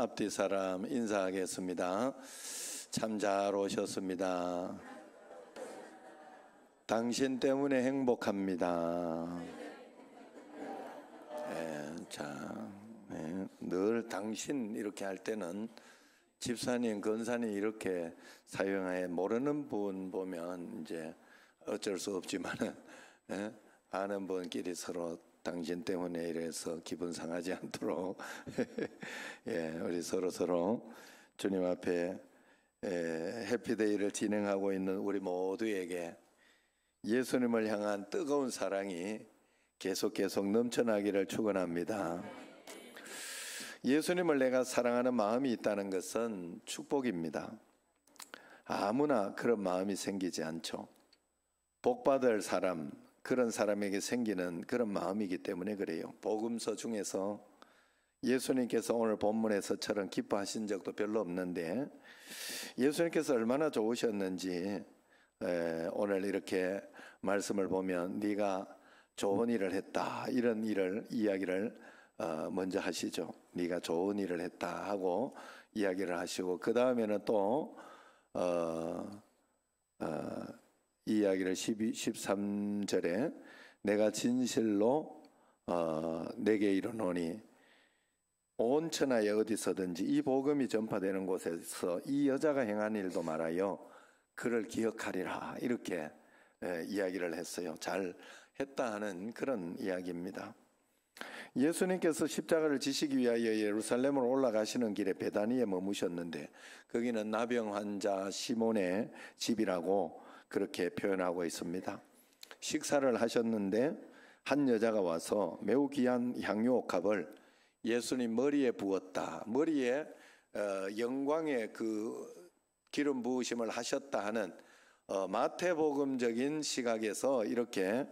앞뒤 사람 인사하겠습니다. 참 잘 오셨습니다. 당신 때문에 행복합니다. 늘 당신 이렇게 할 때는 집사님, 권사님 이렇게 사용해 모르는 분 보면 이제 어쩔 수 없지만은 아는 분끼리 서로 당신 때문에 이래서 기분 상하지 않도록 우리 서로 주님 앞에 해피데이를 진행하고 있는 우리 모두에게 예수님을 향한 뜨거운 사랑이 계속 넘쳐나기를 축원합니다. 예수님을 내가 사랑하는 마음이 있다는 것은 축복입니다. 아무나 그런 마음이 생기지 않죠. 복받을 사람, 그런 사람에게 생기는 그런 마음이기 때문에 그래요. 복음서 중에서 예수님께서 오늘 본문에서처럼 기뻐하신 적도 별로 없는데 예수님께서 얼마나 좋으셨는지 오늘 이렇게 말씀을 보면 네가 좋은 일을 했다, 이런 이야기를 먼저 하시죠. 네가 좋은 일을 했다 하고 이야기를 하시고 그 다음에는 또 이 이야기를 13절에 내가 진실로 내게 이르노니 온 천하에 어디서든지 이 복음이 전파되는 곳에서 이 여자가 행한 일도 말하여 그를 기억하리라, 이렇게 이야기를 했어요. 잘 했다 하는 그런 이야기입니다. 예수님께서 십자가를 지시기 위하여 예루살렘으로 올라가시는 길에 베다니에 머무셨는데 거기는 나병 환자 시몬의 집이라고 그렇게 표현하고 있습니다. 식사를 하셨는데 한 여자가 와서 매우 귀한 향유 옥합을 예수님 머리에 부었다, 머리에 영광의 그 기름 부으심을 하셨다 하는 마태복음적인 시각에서 이렇게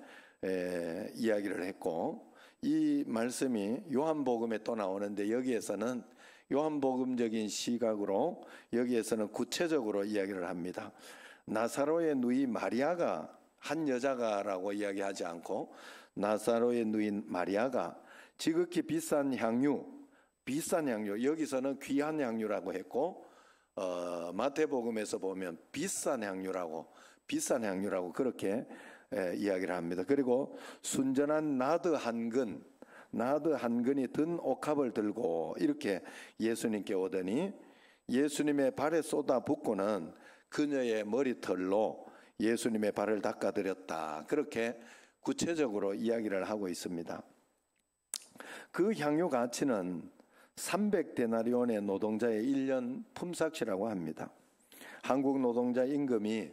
이야기를 했고, 이 말씀이 요한복음에 또 나오는데 여기에서는 요한복음적인 시각으로 여기에서는 구체적으로 이야기를 합니다. 나사로의 누이 마리아가, 한 여자가라고 이야기하지 않고 나사로의 누이 마리아가 지극히 비싼 향유, 여기서는 귀한 향유라고 했고 마태복음에서 보면 비싼 향유라고 그렇게 이야기를 합니다. 그리고 순전한 나드 한 근이 든 옥합을 들고 이렇게 예수님께 오더니 예수님의 발에 쏟아붓고는 그녀의 머리털로 예수님의 발을 닦아드렸다, 그렇게 구체적으로 이야기를 하고 있습니다. 그 향유 가치는 300데나리온의 노동자의 1년 품삯이라고 합니다. 한국 노동자 임금이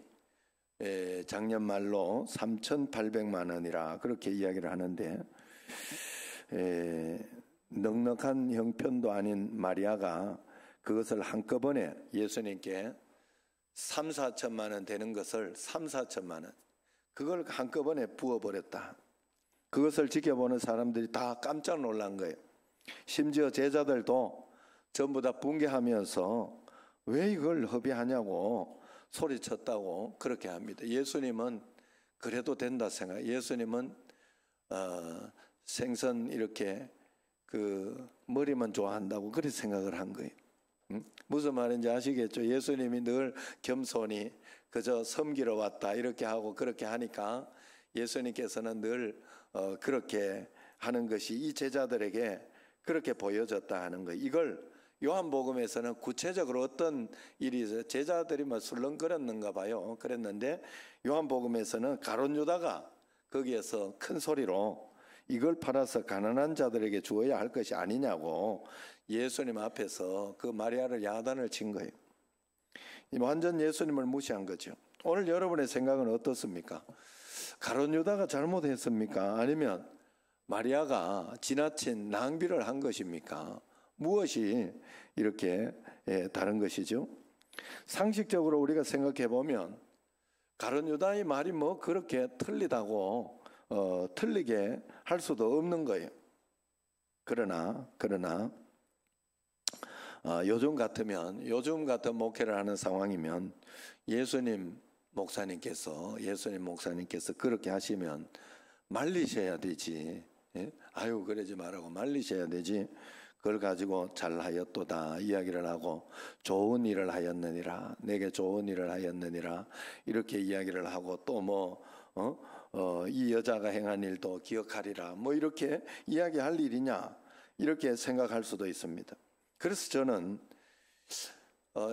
작년 말로 3,800만 원이라 그렇게 이야기를 하는데 넉넉한 형편도 아닌 마리아가 그것을 한꺼번에 예수님께 3, 4천만 원 되는 것을 3, 4천만 원 그걸 한꺼번에 부어버렸다. 그것을 지켜보는 사람들이 다 깜짝 놀란 거예요. 심지어 제자들도 전부 다 붕괴하면서 왜 이걸 허비하냐고 소리쳤다고 그렇게 합니다. 예수님은 그래도 된다 생각. 예수님은 생선 이렇게 그 머리만 좋아한다고 그렇게 생각을 한 거예요. 무슨 말인지 아시겠죠? 예수님이 늘 겸손히 그저 섬기러 왔다 이렇게 하고 그렇게 하니까 예수님께서는 늘 그렇게 하는 것이 이 제자들에게 그렇게 보여졌다 하는 거예요. 이걸 요한복음에서는 구체적으로 어떤 일이 있어요. 제자들이 뭐 술렁거렸는가 봐요. 그랬는데 요한복음에서는 가룟 유다가 거기에서 큰 소리로 이걸 팔아서 가난한 자들에게 주어야 할 것이 아니냐고 예수님 앞에서 그 마리아를 야단을 친 거예요. 완전 예수님을 무시한 거죠. 오늘 여러분의 생각은 어떻습니까? 가룟 유다가 잘못했습니까? 아니면 마리아가 지나친 낭비를 한 것입니까? 무엇이 이렇게 다른 것이죠? 상식적으로 우리가 생각해 보면 가룟 유다의 말이 뭐 그렇게 틀리다고 틀리게 할 수도 없는 거예요. 그러나 요즘 같은 목회를 하는 상황이면 예수님 목사님께서 그렇게 하시면 말리셔야 되지. 아유 그러지 말라고 말리셔야 되지. 그걸 가지고 잘하였도다 이야기를 하고 좋은 일을 하였느니라, 내게 좋은 일을 하였느니라 이렇게 이야기를 하고 또 이 여자가 행한 일도 기억하리라 이렇게 이야기할 일이냐 이렇게 생각할 수도 있습니다. 그래서 저는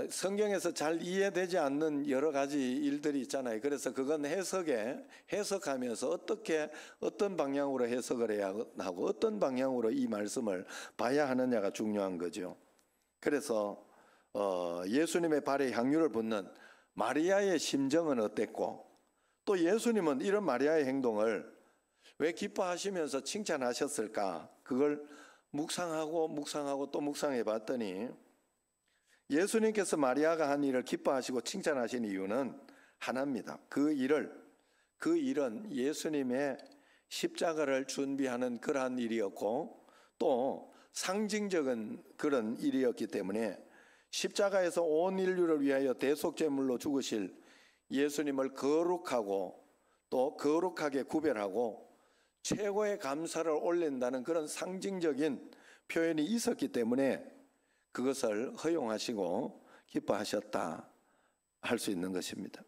성경에서 잘 이해되지 않는 여러 가지 일들이 있잖아요. 그래서 그건 해석하면서 어떤 방향으로 해석을 해야 하고 어떤 방향으로 이 말씀을 봐야 하느냐가 중요한 거죠. 그래서 예수님의 발에 향유를 붓는 마리아의 심정은 어땠고, 또 예수님은 이런 마리아의 행동을 왜 기뻐하시면서 칭찬하셨을까? 그걸 묵상하고 또 묵상해 봤더니 예수님께서 마리아가 한 일을 기뻐하시고 칭찬하신 이유는 하나입니다. 그 일은 예수님의 십자가를 준비하는 그러한 일이었고 또 상징적인 그런 일이었기 때문에 십자가에서 온 인류를 위하여 대속제물로 죽으실 예수님을 거룩하고 또 거룩하게 구별하고 최고의 감사를 올린다는 그런 상징적인 표현이 있었기 때문에 그것을 허용하시고 기뻐하셨다 할 수 있는 것입니다.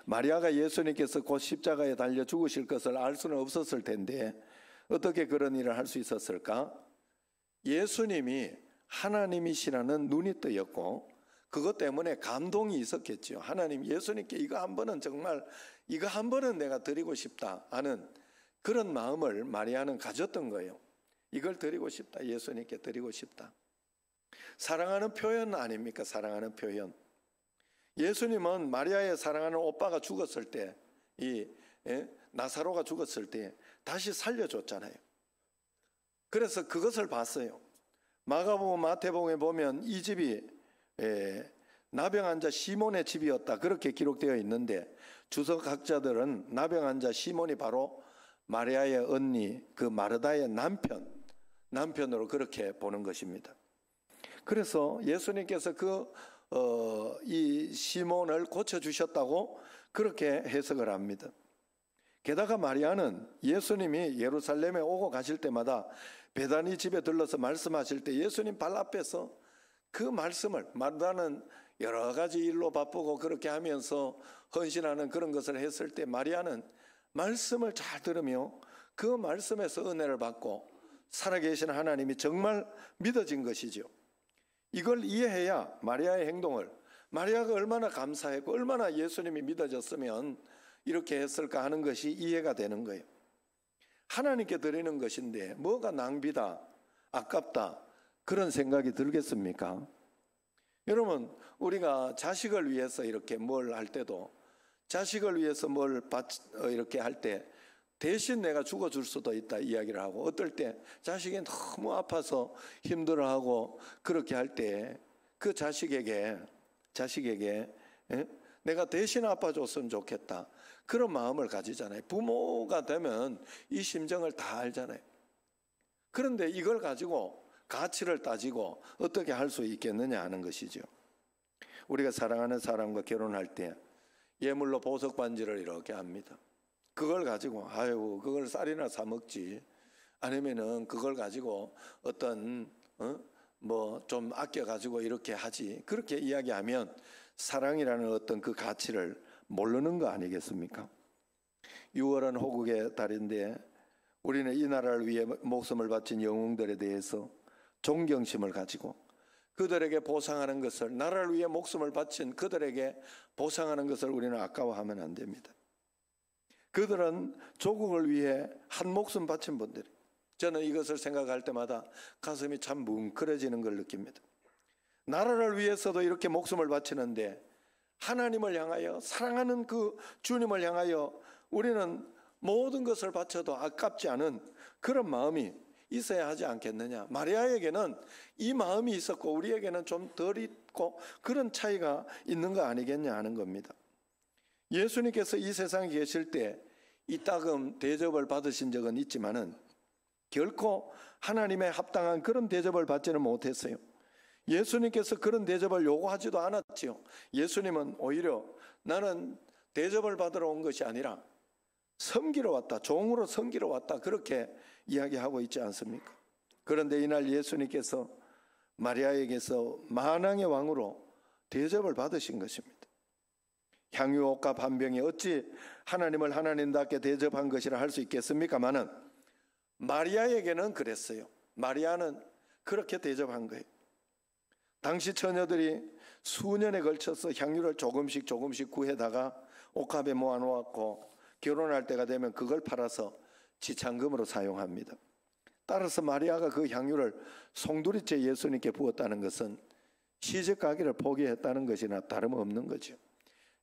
마리아가 예수님께서 곧 십자가에 달려 죽으실 것을 알 수는 없었을 텐데 어떻게 그런 일을 할 수 있었을까? 예수님이 하나님이시라는 눈이 뜨였고 그것 때문에 감동이 있었겠죠. 하나님, 예수님께 이거 한 번은 내가 드리고 싶다 하는 그런 마음을 마리아는 가졌던 거예요. 이걸 드리고 싶다, 예수님께 드리고 싶다. 사랑하는 표현 아닙니까? 사랑하는 표현. 예수님은 마리아의 사랑하는 오빠가 죽었을 때, 나사로가 죽었을 때 다시 살려줬잖아요. 그래서 그것을 봤어요. 마가복음, 마태복음에 보면 이 집이 나병한 자 시몬의 집이었다 그렇게 기록되어 있는데 주석학자들은 나병한 자 시몬이 바로 마리아의 언니 그 마르다의 남편으로 그렇게 보는 것입니다. 그래서 예수님께서 이 시몬을 고쳐주셨다고 그렇게 해석을 합니다. 게다가 마리아는 예수님이 예루살렘에 오고 가실 때마다 베다니 집에 들러서 말씀하실 때 예수님 발 앞에서 그 말씀을, 마르다는 여러 가지 일로 바쁘고 그렇게 하면서 헌신하는 그런 것을 했을 때 마리아는 말씀을 잘 들으며 그 말씀에서 은혜를 받고 살아계신 하나님이 정말 믿어진 것이죠. 이걸 이해해야 마리아의 행동을, 마리아가 얼마나 감사했고 얼마나 예수님이 믿어졌으면 이렇게 했을까 하는 것이 이해가 되는 거예요. 하나님께 드리는 것인데 뭐가 낭비다, 아깝다 그런 생각이 들겠습니까? 여러분, 우리가 자식을 위해서 이렇게 뭘 할 때도 자식을 위해서 이렇게 할 때 대신 내가 죽어줄 수도 있다 이야기를 하고, 어떨 때 자식이 너무 아파서 힘들어하고 그렇게 할 때 그 자식에게 내가 대신 아파줬으면 좋겠다 그런 마음을 가지잖아요. 부모가 되면 이 심정을 다 알잖아요. 그런데 이걸 가지고 가치를 따지고 어떻게 할 수 있겠느냐 하는 것이죠. 우리가 사랑하는 사람과 결혼할 때 예물로 보석 반지를 이렇게 합니다. 그걸 가지고 그걸 쌀이나 사 먹지, 아니면은 그걸 가지고 어떤 좀 아껴 가지고 이렇게 하지, 그렇게 이야기하면 사랑이라는 어떤 그 가치를 모르는 거 아니겠습니까? 6월은 호국의 달인데 우리는 이 나라를 위해 목숨을 바친 영웅들에 대해서 존경심을 가지고 그들에게 보상하는 것을, 나라를 위해 목숨을 바친 그들에게 보상하는 것을 우리는 아까워하면 안 됩니다. 그들은 조국을 위해 한 목숨 바친 분들이, 저는 이것을 생각할 때마다 가슴이 참 뭉클해지는 걸 느낍니다. 나라를 위해서도 이렇게 목숨을 바치는데 하나님을 향하여, 사랑하는 그 주님을 향하여 우리는 모든 것을 바쳐도 아깝지 않은 그런 마음이 있어야 하지 않겠느냐. 마리아에게는 이 마음이 있었고 우리에게는 좀 덜 있고 그런 차이가 있는 거 아니겠냐 하는 겁니다. 예수님께서 이 세상에 계실 때 이따금 대접을 받으신 적은 있지만은 결코 하나님의 합당한 그런 대접을 받지는 못했어요. 예수님께서 그런 대접을 요구하지도 않았지요. 예수님은 오히려 나는 대접을 받으러 온 것이 아니라 섬기러 왔다, 종으로 섬기러 왔다 그렇게 이야기하고 있지 않습니까? 그런데 이날 예수님께서 마리아에게서 만왕의 왕으로 대접을 받으신 것입니다. 향유옥과 반병이 어찌 하나님을 하나님답게 대접한 것이라 할 수 있겠습니까마는 마리아에게는 그랬어요. 마리아는 그렇게 대접한 거예요. 당시 처녀들이 수년에 걸쳐서 향유를 조금씩 구해다가 옥합에 모아놓았고 결혼할 때가 되면 그걸 팔아서 지참금으로 사용합니다. 따라서 마리아가 그 향유를 송두리째 예수님께 부었다는 것은 시집 가기를 포기했다는 것이나 다름없는 거죠.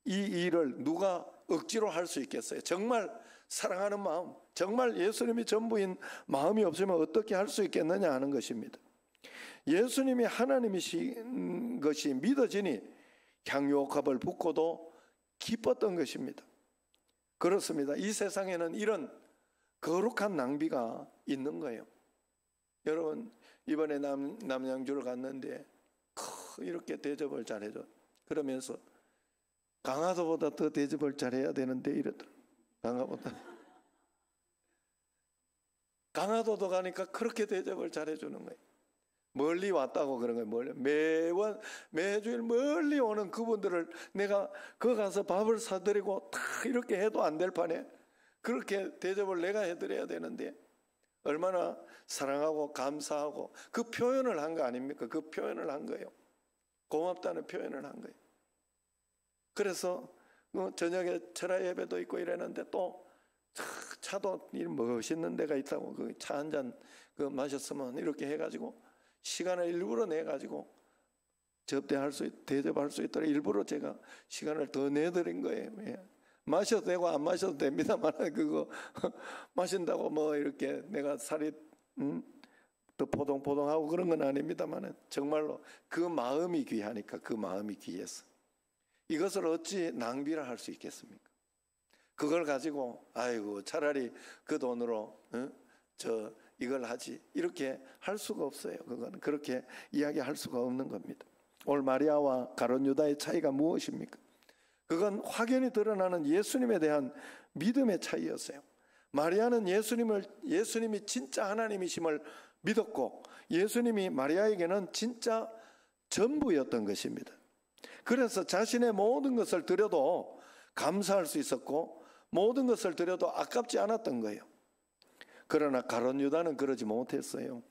이 일을 누가 억지로 할 수 있겠어요? 정말 사랑하는 마음, 정말 예수님이 전부인 마음이 없으면 어떻게 할 수 있겠느냐 하는 것입니다. 예수님이 하나님이신 것이 믿어지니 향유옥합을 붓고도 기뻤던 것입니다. 그렇습니다. 이 세상에는 이런 거룩한 낭비가 있는 거예요. 여러분, 이번에 남양주를 갔는데 이렇게 대접을 잘해줘. 그러면서 강화도보다 더 대접을 잘해야 되는데 이러더라. 강화도도 가니까 그렇게 대접을 잘해주는 거예요. 멀리 왔다고 그런 거예요. 매주일 멀리 오는 그분들을 내가 거 가서 밥을 사드리고 다 이렇게 해도 안 될 판에 그렇게 대접을 내가 해드려야 되는데 얼마나 사랑하고 감사하고 그 표현을 한 거 아닙니까? 그 표현을 한 거예요. 고맙다는 표현을 한 거예요. 그래서 저녁에 철야 예배도 있고 이랬는데 또 차도 멋있는 데가 있다고 그 차 한 잔 마셨으면 이렇게 해가지고 시간을 일부러 내가지고 대접할 수 있도록 일부러 제가 시간을 더 내드린 거예요. 마셔도 되고 안 마셔도 됩니다만 그거 마신다고 뭐 이렇게 내가 살이 더 포동포동하고 그런 건 아닙니다만 정말로 그 마음이 귀하니까 그 마음이 귀해서 이것을 어찌 낭비를 할 수 있겠습니까? 그걸 가지고 아이고 차라리 그 돈으로 이걸 하지 이렇게 할 수가 없어요. 그건 그렇게 이야기할 수가 없는 겁니다. 오늘 마리아와 가룟 유다의 차이가 무엇입니까? 그건 확연히 드러나는 예수님에 대한 믿음의 차이였어요. 마리아는 예수님이 진짜 하나님이심을 믿었고 예수님이 마리아에게는 진짜 전부였던 것입니다. 그래서 자신의 모든 것을 드려도 감사할 수 있었고 모든 것을 드려도 아깝지 않았던 거예요. 그러나 가룟 유다는 그러지 못했어요.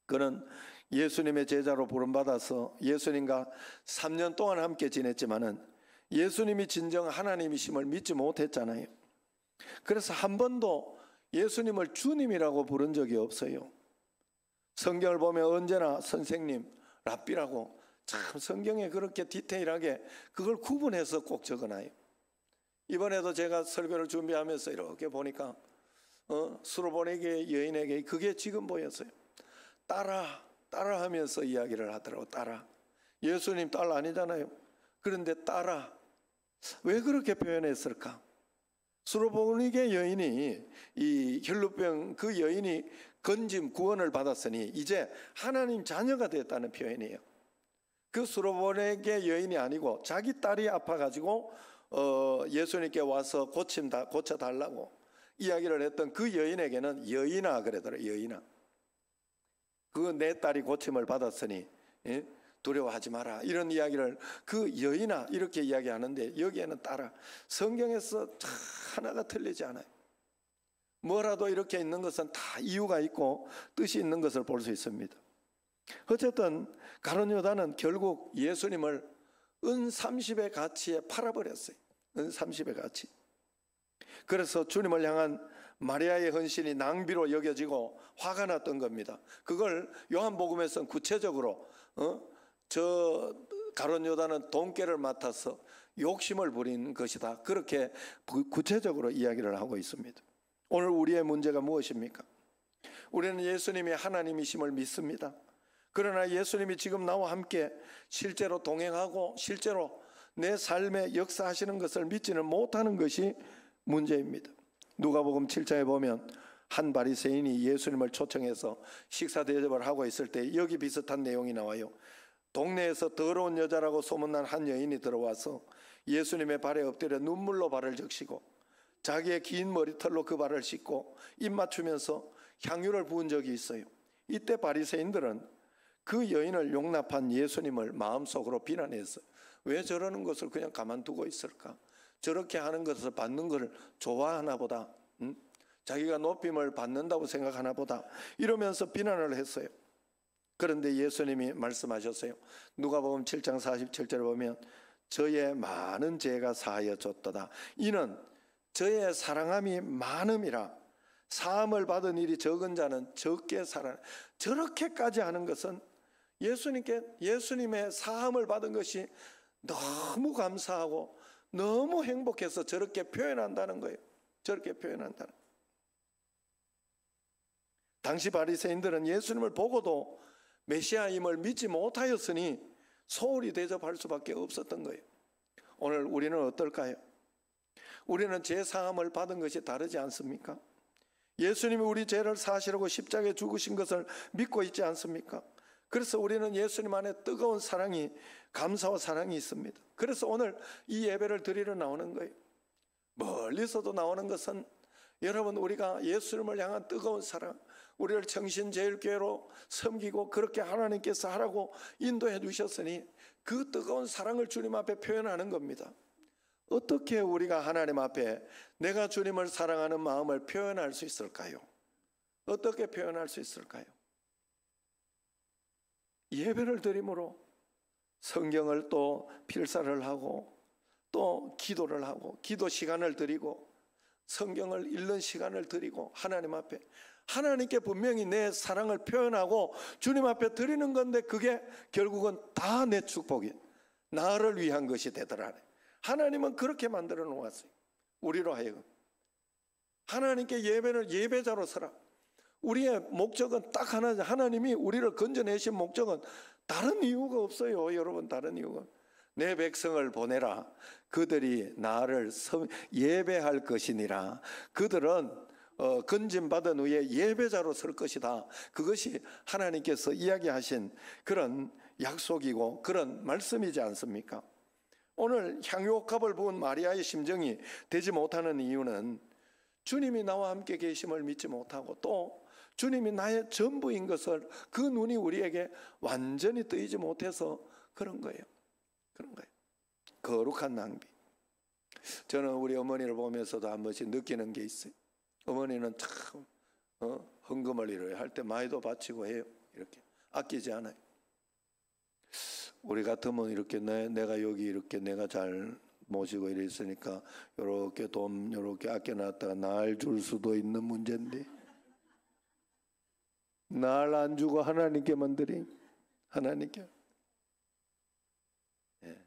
그는 예수님의 제자로 부름받아서 예수님과 3년 동안 함께 지냈지만은 예수님이 진정 하나님이심을 믿지 못했잖아요. 그래서 한 번도 예수님을 주님이라고 부른 적이 없어요. 성경을 보면 언제나 선생님, 랍비라고 참 성경에 그렇게 디테일하게 그걸 구분해서 꼭 적어놔요. 이번에도 제가 설교를 준비하면서 이렇게 보니까 수로보네게 여인에게 그게 지금 보였어요. 따라 하면서 이야기를 하더라고. 따라. 예수님 딸 아니잖아요. 그런데 따라. 왜 그렇게 표현했을까? 수로보네게 여인이 이 혈루병 그 여인이 건짐 구원을 받았으니 이제 하나님 자녀가 됐다는 표현이에요. 그 수로보네게 여인이 아니고 자기 딸이 아파가지고 예수님께 와서 고쳐달라고 이야기를 했던 그 여인에게는 여인아 그러더라고요. 여인아. 그 내 딸이 고침을 받았으니 두려워하지 마라. 이런 이야기를 그 여인아 이렇게 이야기하는데 여기에는 따라. 성경에서 하나가 틀리지 않아요. 뭐라도 이렇게 있는 것은 다 이유가 있고 뜻이 있는 것을 볼 수 있습니다. 어쨌든 가룟 유다는 결국 예수님을 은 30의 가치에 팔아버렸어요. 은 30의 가치. 그래서 주님을 향한 마리아의 헌신이 낭비로 여겨지고 화가 났던 겁니다. 그걸 요한복음에서는 구체적으로 저 가룟 유다는 돈깨를 맡아서 욕심을 부린 것이다. 그렇게 구체적으로 이야기를 하고 있습니다. 오늘 우리의 문제가 무엇입니까? 우리는 예수님이 하나님이심을 믿습니다. 그러나 예수님이 지금 나와 함께 실제로 동행하고 실제로 내 삶에 역사하시는 것을 믿지는 못하는 것이 문제입니다. 누가복음 7장에 보면 한 바리새인이 예수님을 초청해서 식사 대접을 하고 있을 때 여기 비슷한 내용이 나와요. 동네에서 더러운 여자라고 소문난 한 여인이 들어와서 예수님의 발에 엎드려 눈물로 발을 적시고 자기의 긴 머리털로 그 발을 씻고 입 맞추면서 향유를 부은 적이 있어요. 이때 바리새인들은 그 여인을 용납한 예수님을 마음속으로 비난했어요. 왜 저러는 것을 그냥 가만두고 있을까? 저렇게 하는 것을 받는 것을 좋아하나 보다. 자기가 높임을 받는다고 생각하나 보다. 이러면서 비난을 했어요. 그런데 예수님이 말씀하셨어요. 누가복음 7장 47절에 보면 저의 많은 죄가 사하여졌도다. 이는 저의 사랑함이 많음이라. 사함을 받은 일이 적은 자는 적게 살아. 저렇게까지 하는 것은 예수님의 사함을 받은 것이 너무 감사하고 너무 행복해서 저렇게 표현한다는 거예요. 저렇게 표현한다는 거예요. 당시 바리새인들은 예수님을 보고도 메시아임을 믿지 못하였으니 소홀히 대접할 수밖에 없었던 거예요. 오늘 우리는 어떨까요? 우리는 죄 사함을 받은 것이 다르지 않습니까? 예수님이 우리 죄를 사시려고 십자가에 죽으신 것을 믿고 있지 않습니까? 그래서 우리는 예수님 안에 뜨거운 사랑이, 감사와 사랑이 있습니다. 그래서 오늘 이 예배를 드리러 나오는 거예요. 멀리서도 나오는 것은 여러분, 우리가 예수님을 향한 뜨거운 사랑, 우리를 청신제일교회로 섬기고 그렇게 하나님께서 하라고 인도해 주셨으니 그 뜨거운 사랑을 주님 앞에 표현하는 겁니다. 어떻게 우리가 하나님 앞에 내가 주님을 사랑하는 마음을 표현할 수 있을까요? 어떻게 표현할 수 있을까요? 예배를 드림으로 성경을 또 필사를 하고 또 기도를 하고 기도 시간을 드리고 성경을 읽는 시간을 드리고 하나님 앞에 하나님께 분명히 내 사랑을 표현하고 주님 앞에 드리는 건데 그게 결국은 다 내 축복이 나를 위한 것이 되더라. 하나님은 그렇게 만들어 놓았어요. 우리로 하여금 하나님께 예배를 예배자로 서라. 우리의 목적은 딱 하나죠. 하나님이 우리를 건져내신 목적은 다른 이유가 없어요. 여러분, 다른 이유가. 내 백성을 보내라. 그들이 나를 예배할 것이니라. 그들은 건진받은 후에 예배자로 설 것이다. 그것이 하나님께서 이야기하신 그런 약속이고 그런 말씀이지 않습니까? 오늘 향유옥합을 부은 마리아의 심정이 되지 못하는 이유는 주님이 나와 함께 계심을 믿지 못하고 또 주님이 나의 전부인 것을 그 눈이 우리에게 완전히 뜨이지 못해서 그런 거예요. 그런 거예요. 거룩한 낭비. 저는 우리 어머니를 보면서도 한 번씩 느끼는 게 있어요. 어머니는 참 헌금을 이렇게 할 때 많이도 바치고 해요. 이렇게 아끼지 않아요. 우리 같으면 이렇게 내가 여기 이렇게 내가 잘 모시고 이랬으니까 이렇게 돈 이렇게 아껴놨다가 날 줄 수도 있는 문제인데 날 안 주고 하나님께만 드리. 하나님께. 예.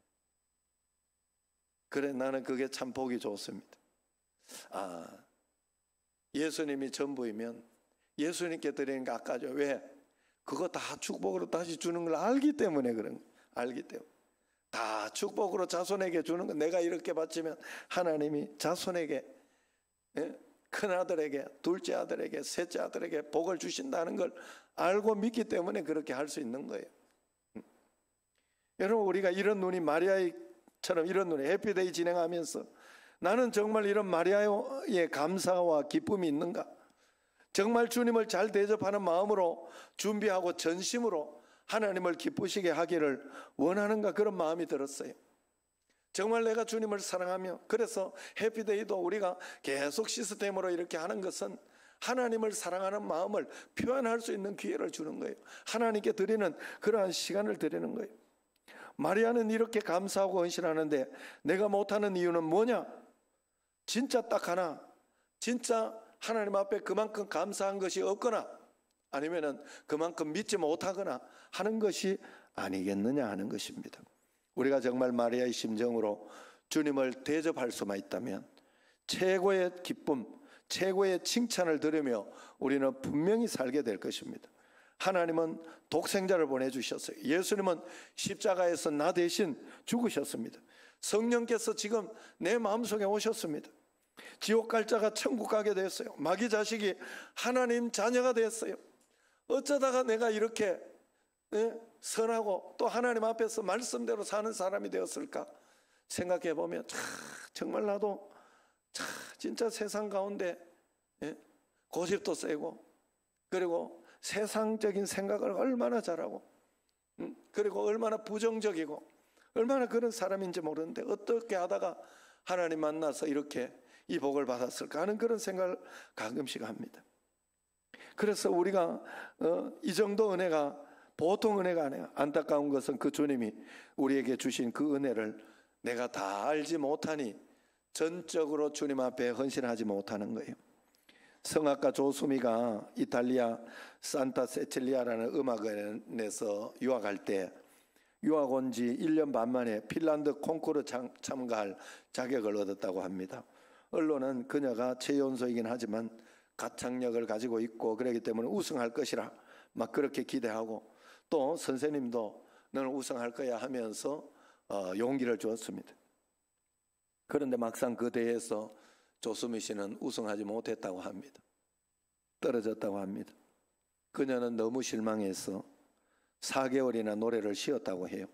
그래, 나는 그게 참 보기 좋습니다. 예수님이 전부이면 예수님께 드리는 게 아까죠. 왜? 그거 다 축복으로 다시 주는 걸 알기 때문에 그런 거예요. 알기 때문에. 다 축복으로 자손에게 주는 거. 내가 이렇게 바치면 하나님이 자손에게, 큰아들에게, 둘째 아들에게, 셋째 아들에게 복을 주신다는 걸 알고 믿기 때문에 그렇게 할 수 있는 거예요. 여러분, 우리가 이런 눈이 마리아처럼 이런 눈이 해피데이 진행하면서 나는 정말 이런 마리아의 감사와 기쁨이 있는가? 정말 주님을 잘 대접하는 마음으로 준비하고 전심으로 하나님을 기쁘시게 하기를 원하는가? 그런 마음이 들었어요. 정말 내가 주님을 사랑하며 그래서 해피데이도 우리가 계속 시스템으로 이렇게 하는 것은 하나님을 사랑하는 마음을 표현할 수 있는 기회를 주는 거예요. 하나님께 드리는 그러한 시간을 드리는 거예요. 마리아는 이렇게 감사하고 헌신하는데 내가 못하는 이유는 뭐냐? 진짜 딱 하나, 진짜 하나님 앞에 그만큼 감사한 것이 없거나 아니면은 그만큼 믿지 못하거나 하는 것이 아니겠느냐 하는 것입니다. 우리가 정말 마리아의 심정으로 주님을 대접할 수만 있다면 최고의 기쁨, 최고의 칭찬을 들으며 우리는 분명히 살게 될 것입니다. 하나님은 독생자를 보내주셨어요. 예수님은 십자가에서 나 대신 죽으셨습니다. 성령께서 지금 내 마음속에 오셨습니다. 지옥 갈 자가 천국 가게 됐어요. 마귀 자식이 하나님 자녀가 됐어요. 어쩌다가 내가 이렇게 선하고 또 하나님 앞에서 말씀대로 사는 사람이 되었을까 생각해 보면 정말 나도 진짜 세상 가운데 고집도 세고 그리고 세상적인 생각을 얼마나 잘하고, 그리고 얼마나 부정적이고 얼마나 그런 사람인지 모르는데 어떻게 하다가 하나님 만나서 이렇게 이 복을 받았을까 하는 그런 생각을 가끔씩 합니다. 그래서 우리가 이 정도 은혜가 보통 은혜가 아니에요. 안타까운 것은 그 주님이 우리에게 주신 그 은혜를 내가 다 알지 못하니 전적으로 주님 앞에 헌신하지 못하는 거예요. 성악가 조수미가 이탈리아 산타 세칠리아라는 음악원에서 유학할 때 유학 온 지 1년 반 만에 핀란드 콩쿠르 참가할 자격을 얻었다고 합니다. 언론은 그녀가 최연소이긴 하지만 가창력을 가지고 있고 그렇기 때문에 우승할 것이라 막 그렇게 기대하고, 또 선생님도 너는 우승할 거야 하면서 용기를 주었습니다. 그런데 막상 그 대회에서 조수미 씨는 우승하지 못했다고 합니다. 떨어졌다고 합니다. 그녀는 너무 실망해서 4개월이나 노래를 쉬었다고 해요.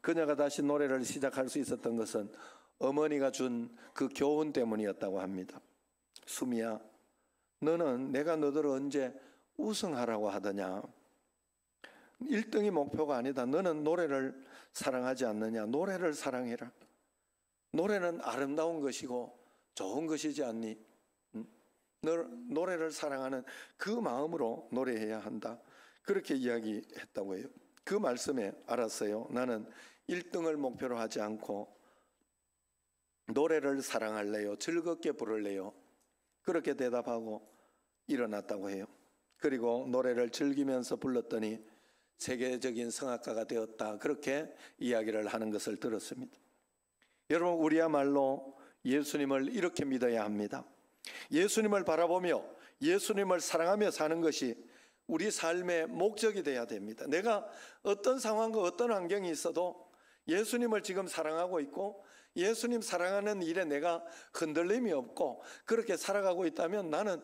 그녀가 다시 노래를 시작할 수 있었던 것은 어머니가 준 그 교훈 때문이었다고 합니다. 수미야, 너는 내가 너들을 언제 우승하라고 하더냐? 1등이 목표가 아니다. 너는 노래를 사랑하지 않느냐? 노래를 사랑해라. 노래는 아름다운 것이고 좋은 것이지 않니? 노래를 사랑하는 그 마음으로 노래해야 한다. 그렇게 이야기했다고 해요. 그 말씀에 알았어요. 나는 1등을 목표로 하지 않고 노래를 사랑할래요. 즐겁게 부를래요. 그렇게 대답하고 일어났다고 해요. 그리고 노래를 즐기면서 불렀더니 세계적인 성악가가 되었다. 그렇게 이야기를 하는 것을 들었습니다. 여러분, 우리야말로 예수님을 이렇게 믿어야 합니다. 예수님을 바라보며 예수님을 사랑하며 사는 것이 우리 삶의 목적이 되어야 됩니다. 내가 어떤 상황과 어떤 환경이 있어도 예수님을 지금 사랑하고 있고 예수님 사랑하는 일에 내가 흔들림이 없고 그렇게 살아가고 있다면 나는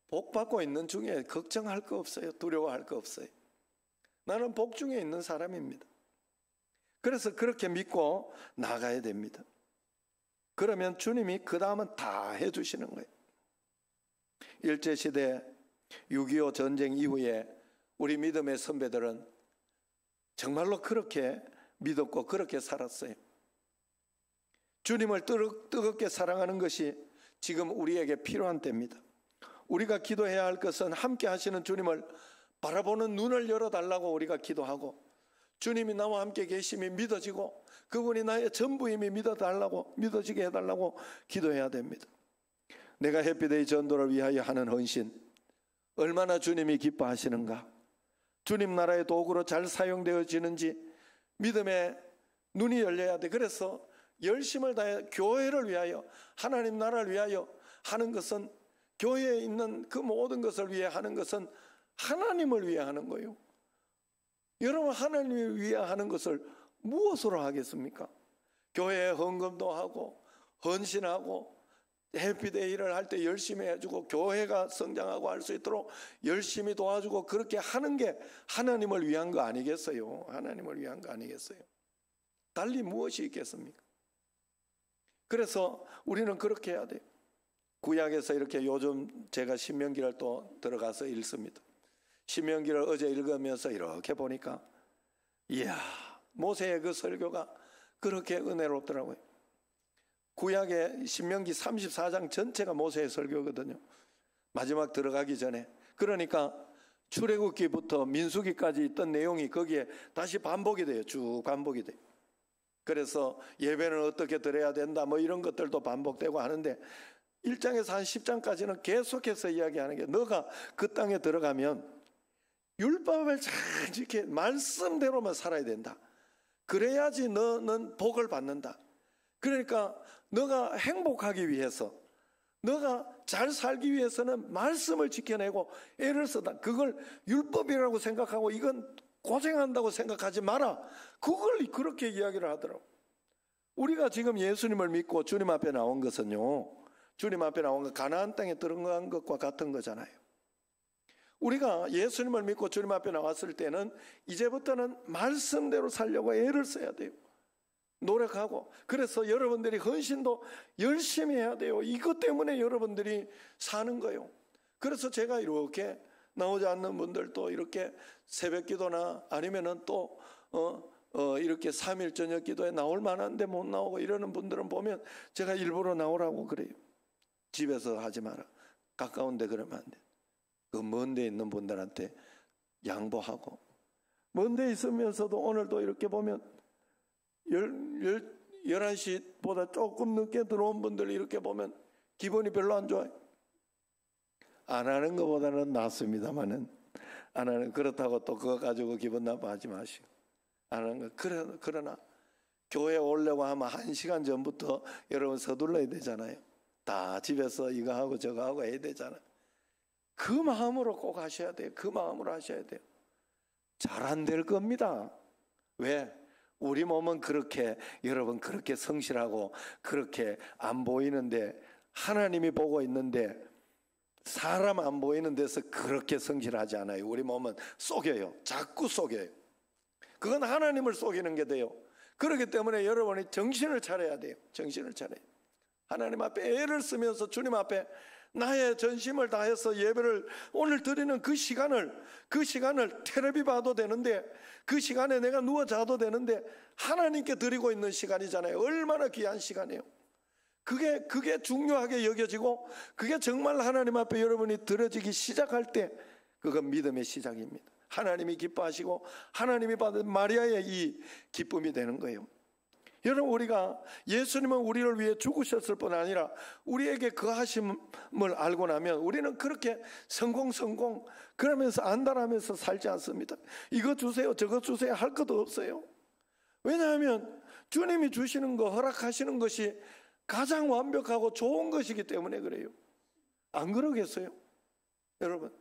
복 받고 있는 중에 걱정할 거 없어요. 두려워할 거 없어요. 나는 복 중에 있는 사람입니다. 그래서 그렇게 믿고 나가야 됩니다. 그러면 주님이 그 다음은 다 해주시는 거예요. 일제시대 6.25 전쟁 이후에 우리 믿음의 선배들은 정말로 그렇게 믿었고 그렇게 살았어요. 주님을 뜨겁게 사랑하는 것이 지금 우리에게 필요한 때입니다. 우리가 기도해야 할 것은 함께 하시는 주님을 바라보는 눈을 열어달라고 우리가 기도하고, 주님이 나와 함께 계심이 믿어지고 그분이 나의 전부임이 믿어지게 해달라고 기도해야 됩니다. 내가 해피데이 전도를 위하여 하는 헌신, 얼마나 주님이 기뻐하시는가, 주님 나라의 도구로 잘 사용되어지는지 믿음의 눈이 열려야 돼. 그래서 열심을 다해 교회를 위하여, 하나님 나라를 위하여 하는 것은, 교회에 있는 그 모든 것을 위해 하는 것은 하나님을 위해 하는 거예요. 여러분, 하나님을 위해 하는 것을 무엇으로 하겠습니까? 교회에 헌금도 하고 헌신하고 해피데이를 할 때 열심히 해주고 교회가 성장하고 할 수 있도록 열심히 도와주고 그렇게 하는 게 하나님을 위한 거 아니겠어요? 하나님을 위한 거 아니겠어요? 달리 무엇이 있겠습니까? 그래서 우리는 그렇게 해야 돼요. 구약에서 이렇게 요즘 제가 신명기를 또 들어가서 읽습니다. 신명기를 어제 읽으면서 이렇게 보니까 이야, 모세의 그 설교가 그렇게 은혜롭더라고요. 구약의 신명기 34장 전체가 모세의 설교거든요. 마지막 들어가기 전에. 그러니까 출애굽기부터 민수기까지 있던 내용이 거기에 다시 반복이 돼요. 쭉 반복이 돼요. 그래서 예배는 어떻게 드려야 된다 뭐 이런 것들도 반복되고 하는데 1장에서 한 10장까지는 계속해서 이야기하는 게, 너가 그 땅에 들어가면 율법을 잘 지켜 말씀대로만 살아야 된다. 그래야지 너는 복을 받는다. 그러니까 너가 행복하기 위해서, 너가 잘 살기 위해서는 말씀을 지켜내고 애를 쓰다. 그걸 율법이라고 생각하고 이건 고생한다고 생각하지 마라. 그걸 그렇게 이야기를 하더라고. 우리가 지금 예수님을 믿고 주님 앞에 나온 것은요, 주님 앞에 나온 건 가나안 땅에 들어간 것과 같은 거잖아요. 우리가 예수님을 믿고 주님 앞에 나왔을 때는 이제부터는 말씀대로 살려고 애를 써야 돼요. 노력하고. 그래서 여러분들이 헌신도 열심히 해야 돼요. 이것 때문에 여러분들이 사는 거예요. 그래서 제가 이렇게 나오지 않는 분들도 이렇게 새벽 기도나 아니면은 또 이렇게 3일 저녁 기도에 나올 만한데 못 나오고 이러는 분들은 보면 제가 일부러 나오라고 그래요. 집에서 하지 마라. 가까운데 그러면 안 돼. 그 먼데 있는 분들한테 양보하고, 먼데 있으면서도 오늘도 이렇게 보면 11시보다 조금 늦게 들어온 분들 이렇게 보면 기분이 별로 안 좋아요. 안 하는 것보다는 낫습니다만은, 안 하는, 그렇다고 또 그거 가지고 기분 나빠하지 마시고, 안 하는 거. 그러나 교회 오려고 하면 1시간 전부터 여러분 서둘러야 되잖아요. 다 집에서 이거 하고 저거 하고 해야 되잖아요. 그 마음으로 꼭 하셔야 돼요. 그 마음으로 하셔야 돼요. 잘 안 될 겁니다. 왜? 우리 몸은 그렇게, 여러분 그렇게 성실하고 그렇게 안 보이는데, 하나님이 보고 있는데 사람 안 보이는 데서 그렇게 성실하지 않아요. 우리 몸은 속여요. 자꾸 속여요. 그건 하나님을 속이는 게 돼요. 그렇기 때문에 여러분이 정신을 차려야 돼요. 정신을 차려요. 하나님 앞에 애를 쓰면서 주님 앞에 나의 전심을 다해서 예배를 오늘 드리는 그 시간을 텔레비 봐도 되는데, 그 시간에 내가 누워 자도 되는데 하나님께 드리고 있는 시간이잖아요. 얼마나 귀한 시간이에요. 그게 중요하게 여겨지고, 그게 정말 하나님 앞에 여러분이 드려지기 시작할 때 그건 믿음의 시작입니다. 하나님이 기뻐하시고 하나님이 받은 마리아의 이 기쁨이 되는 거예요. 여러분, 우리가 예수님은 우리를 위해 죽으셨을 뿐 아니라 우리에게 그 하심을 알고 나면 우리는 그렇게 성공 그러면서 안달하면서 살지 않습니다. 이거 주세요 저거 주세요 할 것도 없어요. 왜냐하면 주님이 주시는 거, 허락하시는 것이 가장 완벽하고 좋은 것이기 때문에 그래요. 안 그러겠어요? 여러분,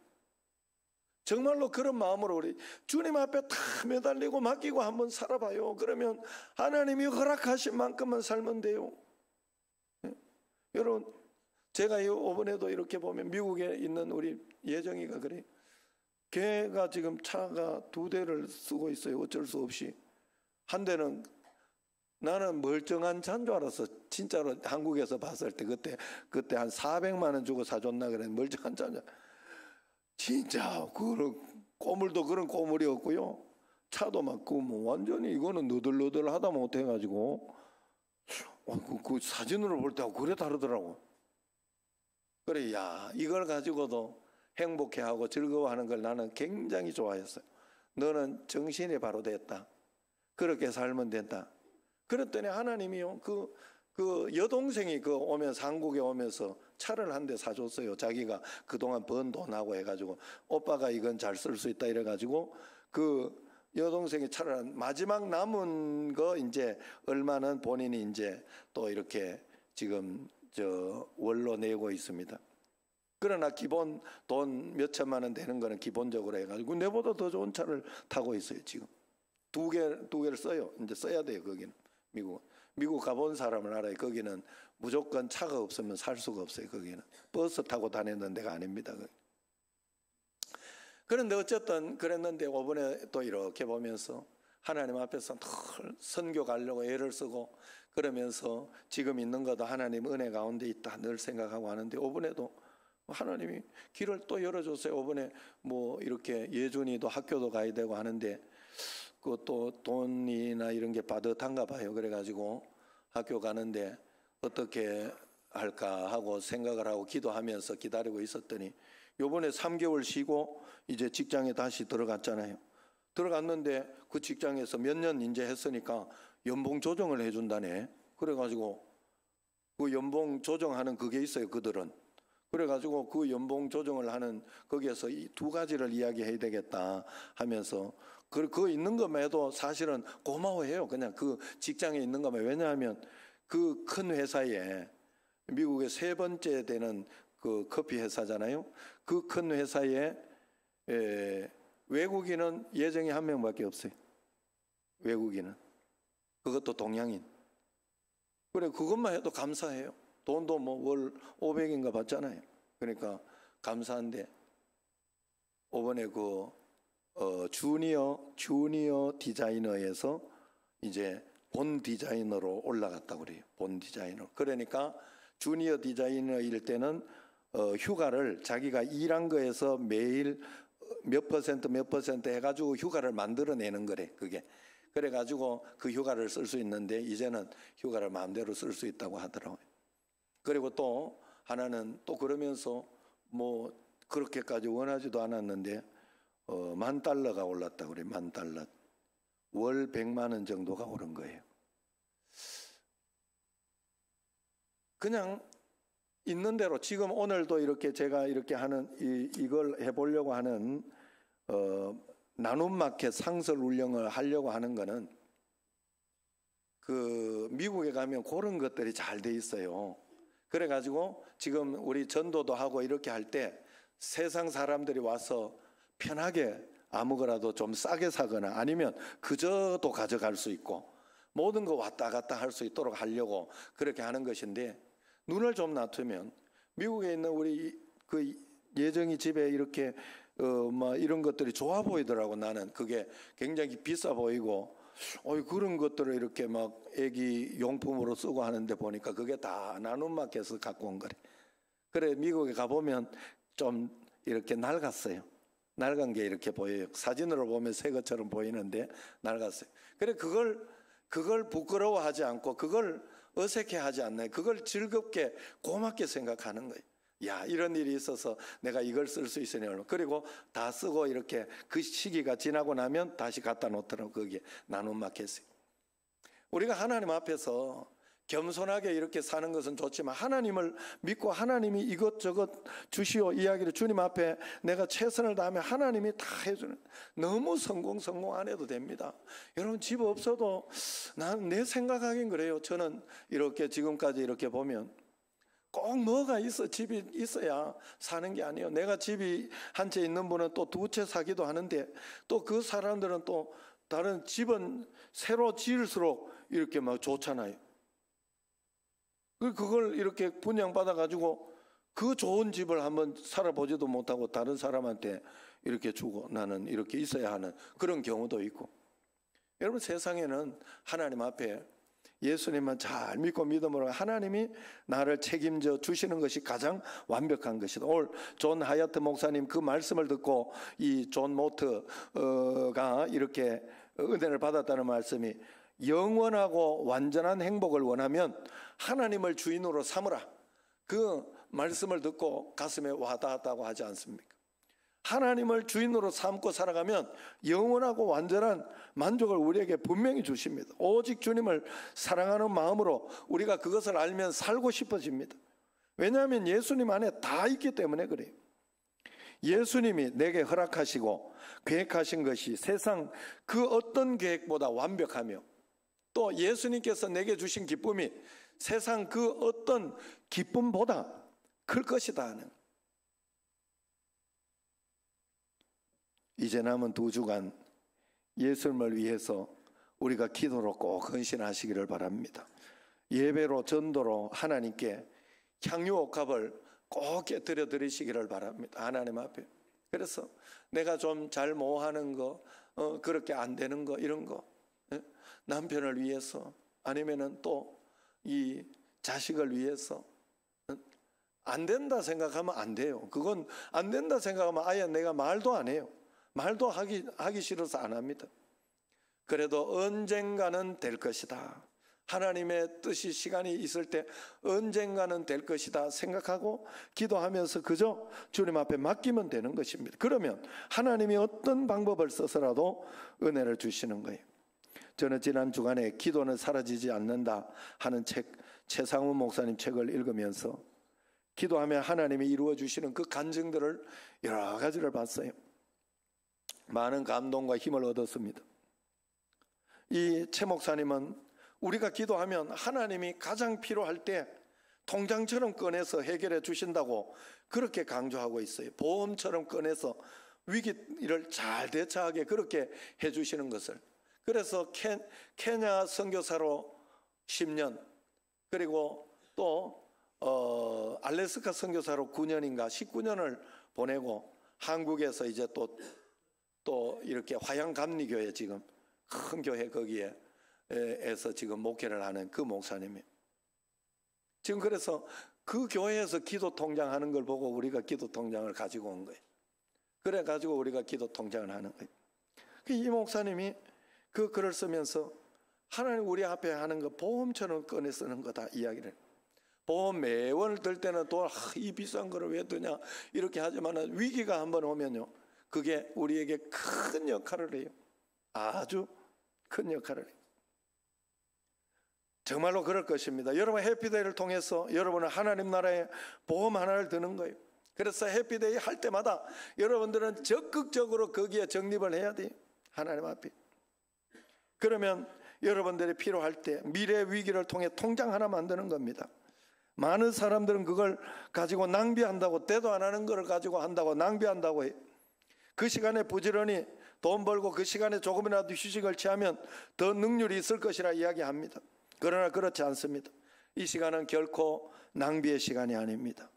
정말로 그런 마음으로 우리 주님 앞에 다 매달리고 맡기고 한번 살아봐요. 그러면 하나님이 허락하신 만큼만 살면 돼요. 네? 여러분, 제가 이번에도 이렇게 보면 미국에 있는 우리 예정이가 그래요. 걔가 지금 차가 2대를 쓰고 있어요. 어쩔 수 없이. 한 대는 나는 멀쩡한 차인 줄 알았어. 진짜로 한국에서 봤을 때 그때 한 400만 원 주고 사줬나 그래. 멀쩡한 차인. 진짜 꼬물도 그런 꼬물이 없고요. 차도 막 완전히 이거는 너덜너덜하다 못해가지고 그 사진으로 볼 때 그래 다르더라고. 그래, 야, 이걸 가지고도 행복해하고 즐거워하는 걸 나는 굉장히 좋아했어요. 너는 정신이 바로 됐다. 그렇게 살면 된다. 그랬더니 하나님이요, 그 여동생이 오면서, 한국에 오면서 차를 한 대 사줬어요. 자기가 그동안 번 돈하고 해가지고 오빠가 이건 잘 쓸 수 있다 이래가지고 그 여동생이 차를 마지막 남은 거 이제 얼마는 본인이 이제 또 이렇게 지금 월로 내고 있습니다. 그러나 기본 돈 몇 천만 원 되는 거는 기본적으로 해가지고 내보다 더 좋은 차를 타고 있어요. 지금 두 개를 써요. 이제 써야 돼요. 거기는 미국 가본 사람을 알아요. 거기는 무조건 차가 없으면 살 수가 없어요. 거기는 버스 타고 다니는 데가 아닙니다. 그런데 어쨌든 그랬는데 이번에 또 이렇게 보면서 하나님 앞에서 늘 선교 가려고 애를 쓰고 그러면서 지금 있는 것도 하나님 은혜 가운데 있다 늘 생각하고 하는데, 이번에도 하나님이 길을 또 열어줬어요. 이번에 뭐 이렇게 예준이도 학교도 가야 되고 하는데 그것도 돈이나 이런 게 빠듯한가 봐요. 그래가지고 학교 가는데 어떻게 할까 하고 생각을 하고 기도하면서 기다리고 있었더니 요번에 3개월 쉬고 이제 직장에 다시 들어갔잖아요. 들어갔는데 그 직장에서 몇 년 이제 했으니까 연봉 조정을 해준다네. 그래가지고 그 연봉 조정하는 그게 있어요. 그들은. 그래가지고 그 연봉 조정을 하는 거기에서 이 2가지를 이야기해야 되겠다 하면서 그거 있는 것만 해도 사실은 고마워해요. 그냥 그 직장에 있는 것만. 왜냐하면 그 큰 회사에, 미국의 3번째 되는 그 커피 회사잖아요. 그 큰 회사에 외국인은 예정이 1명밖에 없어요. 외국인은. 그것도 동양인. 그래, 그것만 해도 감사해요. 돈도 뭐 월 500인가 받잖아요. 그러니까 감사한데 이번에 주니어 디자이너에서 이제 본 디자이너로 올라갔다고 그래요. 본 디자이너. 그러니까 주니어 디자이너일 때는 휴가를 자기가 일한 거에서 매일 몇 퍼센트 해가지고 휴가를 만들어내는 거래. 그게 그래가지고 그 휴가를 쓸 수 있는데 이제는 휴가를 마음대로 쓸 수 있다고 하더라고요. 그리고 또 하나는 또 그러면서 뭐 그렇게까지 원하지도 않았는데 $10,000가 올랐다고 그래. $10,000. 월 100만 원 정도가 오른 거예요. 그냥 있는 대로 지금 오늘도 이렇게 제가 이렇게 하는 이걸 해보려고 하는 나눔 마켓 상설 운영을 하려고 하는 거는 그 미국에 가면 그런 것들이 잘 돼 있어요. 그래가지고 지금 우리 전도도 하고 이렇게 할 때 세상 사람들이 와서 편하게 아무거라도 좀 싸게 사거나 아니면 그저도 가져갈 수 있고 모든 거 왔다 갔다 할 수 있도록 하려고 그렇게 하는 것인데, 눈을 좀 낮추면 미국에 있는 우리 그 예정이 집에 이렇게 뭐 이런 것들이 좋아 보이더라고. 나는 그게 굉장히 비싸 보이고 그런 것들을 이렇게 막 애기 용품으로 쓰고 하는데 보니까 그게 다 나눔 마켓에서 갖고 온 거래. 그래 미국에 가보면 좀 이렇게 낡았어요. 낡은 게 이렇게 보여요. 사진으로 보면 새 것처럼 보이는데 낡았어요. 그래 그걸 부끄러워하지 않고 그걸 어색해하지 않나요? 그걸 즐겁게 고맙게 생각하는 거예요. 야, 이런 일이 있어서 내가 이걸 쓸 수 있으니 얼마. 그리고 다 쓰고 이렇게 그 시기가 지나고 나면 다시 갖다 놓더라고. 거기에 나눔 마켓에. 우리가 하나님 앞에서 겸손하게 이렇게 사는 것은 좋지만 하나님을 믿고 하나님이 이것저것 주시오 이야기를 주님 앞에 내가 최선을 다하면 하나님이 다 해주는, 너무 성공 안 해도 됩니다. 여러분 집 없어도 난 내 생각하긴 그래요. 저는 이렇게 지금까지 이렇게 보면 꼭 뭐가 있어, 집이 있어야 사는 게 아니에요. 내가 집이 한 채 있는 분은 또 두 채 사기도 하는데 또 그 사람들은 또 다른 집은 새로 지을수록 이렇게 막 좋잖아요. 그걸 이렇게 분양받아 가지고 그 좋은 집을 한번 살아보지도 못하고 다른 사람한테 이렇게 주고 나는 이렇게 있어야 하는 그런 경우도 있고. 여러분 세상에는 하나님 앞에 예수님만 잘 믿고 믿음으로 하나님이 나를 책임져 주시는 것이 가장 완벽한 것이다. 오늘 존 하야트 목사님 그 말씀을 듣고 이 존 모트가 이렇게 은혜를 받았다는 말씀이, 영원하고 완전한 행복을 원하면 하나님을 주인으로 삼으라. 그 말씀을 듣고 가슴에 와닿았다고 하지 않습니까? 하나님을 주인으로 삼고 살아가면 영원하고 완전한 만족을 우리에게 분명히 주십니다. 오직 주님을 사랑하는 마음으로 우리가 그것을 알면 살고 싶어집니다. 왜냐하면 예수님 안에 다 있기 때문에 그래요. 예수님이 내게 허락하시고 계획하신 것이 세상 그 어떤 계획보다 완벽하며 또 예수님께서 내게 주신 기쁨이 세상 그 어떤 기쁨보다 클 것이다 하는. 이제 남은 2주간 예수님을 위해서 우리가 기도로 꼭 헌신하시기를 바랍니다. 예배로 전도로 하나님께 향유옥합을 꼭 깨뜨려 드리시기를 바랍니다. 하나님 앞에. 그래서 내가 좀 잘 못하는 거, 그렇게 안 되는 거, 이런 거, 남편을 위해서 아니면은 또 이 자식을 위해서 안 된다 생각하면 안 돼요. 그건 안 된다 생각하면 아예 내가 말도 안 해요. 말도 하기 싫어서 안 합니다. 그래도 언젠가는 될 것이다. 하나님의 뜻이 시간이 있을 때 언젠가는 될 것이다 생각하고 기도하면서 그저 주님 앞에 맡기면 되는 것입니다. 그러면 하나님이 어떤 방법을 써서라도 은혜를 주시는 거예요. 저는 지난 주간에 기도는 사라지지 않는다 하는 책, 최상훈 목사님 책을 읽으면서 기도하면 하나님이 이루어 주시는 그 간증들을 여러 가지를 봤어요. 많은 감동과 힘을 얻었습니다. 이 최 목사님은 우리가 기도하면 하나님이 가장 필요할 때 통장처럼 꺼내서 해결해 주신다고 그렇게 강조하고 있어요. 보험처럼 꺼내서 위기를 잘 대처하게 그렇게 해 주시는 것을. 그래서 케냐 선교사로 10년, 그리고 또 알래스카 선교사로 9년인가 19년을 보내고 한국에서 이제 또 이렇게 화양감리교회, 지금 큰 교회 거기에서 지금 목회를 하는 그 목사님이 지금 그래서 그 교회에서 기도 통장 하는 걸 보고 우리가 기도 통장을 가지고 온 거예요. 그래 가지고 우리가 기도 통장을 하는 거예요. 이 목사님이 그 글을 쓰면서 하나님 우리 앞에 하는 거 보험처럼 꺼내 쓰는 거다 이야기를. 보험 매월 들 때는 또 이 비싼 거를 왜 드냐 이렇게 하지만 위기가 한번 오면요, 그게 우리에게 큰 역할을 해요. 아주 큰 역할을 해요. 정말로 그럴 것입니다. 여러분 해피데이를 통해서 여러분은 하나님 나라에 보험 하나를 드는 거예요. 그래서 해피데이 할 때마다 여러분들은 적극적으로 거기에 적립을 해야 돼요. 하나님 앞에. 그러면 여러분들이 필요할 때 미래 위기를 통해 통장 하나 만드는 겁니다. 많은 사람들은 그걸 가지고 낭비한다고, 때도 안 하는 걸 가지고 한다고 낭비한다고 해요. 그 시간에 부지런히 돈 벌고 그 시간에 조금이라도 휴식을 취하면 더 능률이 있을 것이라 이야기합니다. 그러나 그렇지 않습니다. 이 시간은 결코 낭비의 시간이 아닙니다.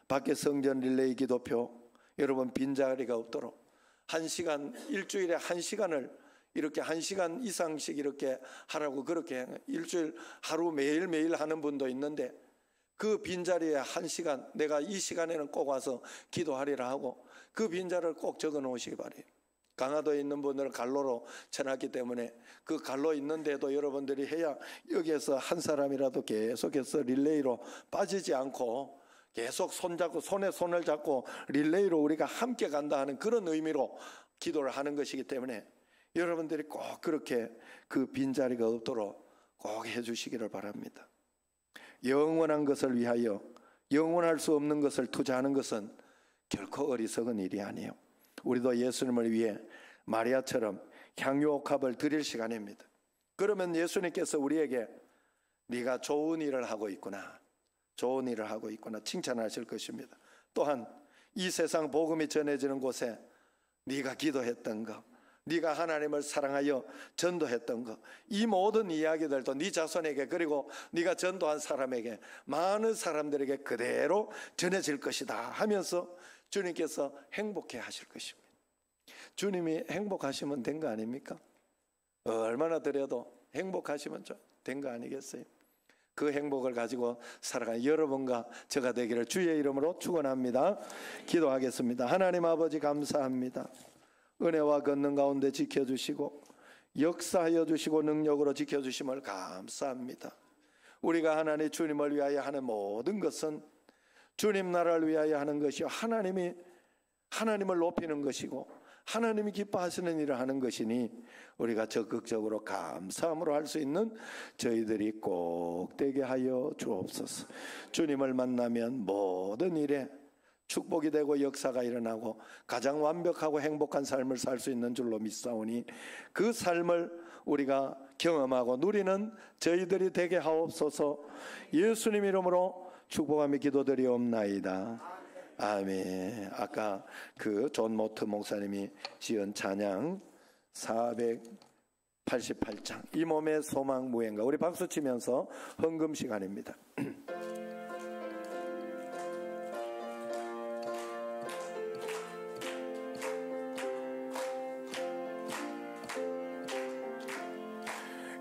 밖에 성전 릴레이 기도표 여러분 빈자리가 없도록 1시간, 일주일에 1시간을 이렇게 1시간 이상씩 이렇게 하라고, 그렇게 일주일 하루 매일매일 하는 분도 있는데 그 빈자리에 1시간, 내가 이 시간에는 꼭 와서 기도하리라 하고 그 빈자리를 꼭 적어 놓으시기 바래요. 강화도에 있는 분들은 갈로로 쳐놨기 때문에 그 갈로 있는데도 여러분들이 해야 여기에서 한 사람이라도 계속해서 릴레이로 빠지지 않고 계속 손에 손을 잡고 릴레이로 우리가 함께 간다 하는 그런 의미로 기도를 하는 것이기 때문에 여러분들이 꼭 그렇게 그 빈자리가 없도록 꼭 해주시기를 바랍니다. 영원한 것을 위하여 영원할 수 없는 것을 투자하는 것은 결코 어리석은 일이 아니에요. 우리도 예수님을 위해 마리아처럼 향유옥합을 드릴 시간입니다. 그러면 예수님께서 우리에게 네가 좋은 일을 하고 있구나, 좋은 일을 하고 있구나 칭찬하실 것입니다. 또한 이 세상 복음이 전해지는 곳에 네가 기도했던 것, 네가 하나님을 사랑하여 전도했던 것, 이 모든 이야기들도 네 자손에게, 그리고 네가 전도한 사람에게, 많은 사람들에게 그대로 전해질 것이다 하면서 주님께서 행복해 하실 것입니다. 주님이 행복하시면 된 거 아닙니까? 얼마나 드려도 행복하시면 된 거 아니겠어요? 그 행복을 가지고 살아가는 여러분과 저가 되기를 주의 이름으로 축원합니다. 기도하겠습니다. 하나님 아버지 감사합니다. 은혜와 권능 가운데 지켜주시고 역사하여 주시고 능력으로 지켜주심을 감사합니다. 우리가 하나님 주님을 위하여 하는 모든 것은 주님 나라를 위하여 하는 것이요, 하나님을 높이는 것이고 하나님이 기뻐하시는 일을 하는 것이니 우리가 적극적으로 감사함으로 할 수 있는 저희들이 꼭 되게 하여 주옵소서. 주님을 만나면 모든 일에 축복이 되고 역사가 일어나고 가장 완벽하고 행복한 삶을 살 수 있는 줄로 믿사오니 그 삶을 우리가 경험하고 누리는 저희들이 되게 하옵소서. 예수님 이름으로 축복하며 기도드리옵나이다. 아멘. 아까 그 존 모트 목사님이 지은 찬양 488장 이 몸의 소망 무행가, 우리 박수 치면서 헌금 시간입니다.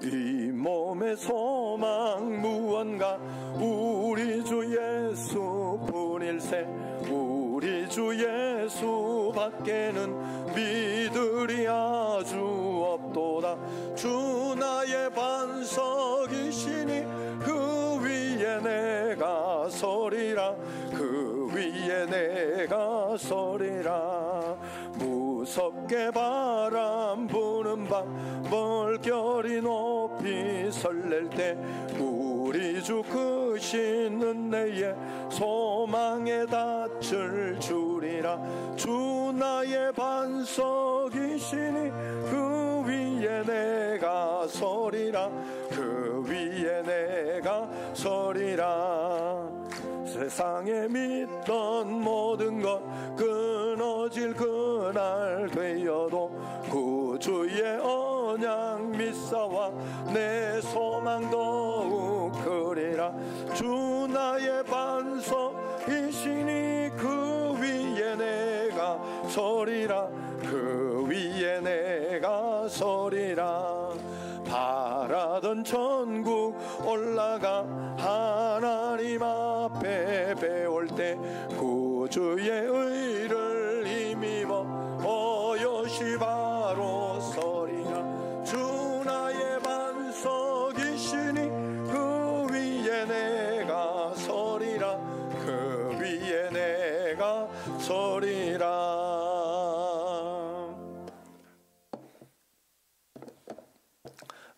이 몸의 소망 무언가 우리 주 예수뿐일세. 우리 주 예수 밖에는 믿으리 아주 없도다. 주 나의 반석이시니 그 위에 내가 서리라. 그 위에 내가 서리라. 무섭게 바람 부는 밤 멀결이 높이 설렐 때 우리 주 크신 은혜에 소망에 닿을 줄이라. 주 나의 반석이시니 그 위에 내가 서리라. 그 위에 내가 서리라. 세상에 믿던 모든 것 끊어질 그날 되어도 구주의 언약 믿사와 내 소망 더욱 크리라. 주 나의 반석이시니 그 위에 내가 서리라. 그 위에 내가 서리라. 바라던 천국 올라가 하나님 앞에 주의 의를 힘입어 오롯이 바로 서리라. 주 나의 반석이시니 그 위에 내가 서리라. 그 위에 내가 서리라.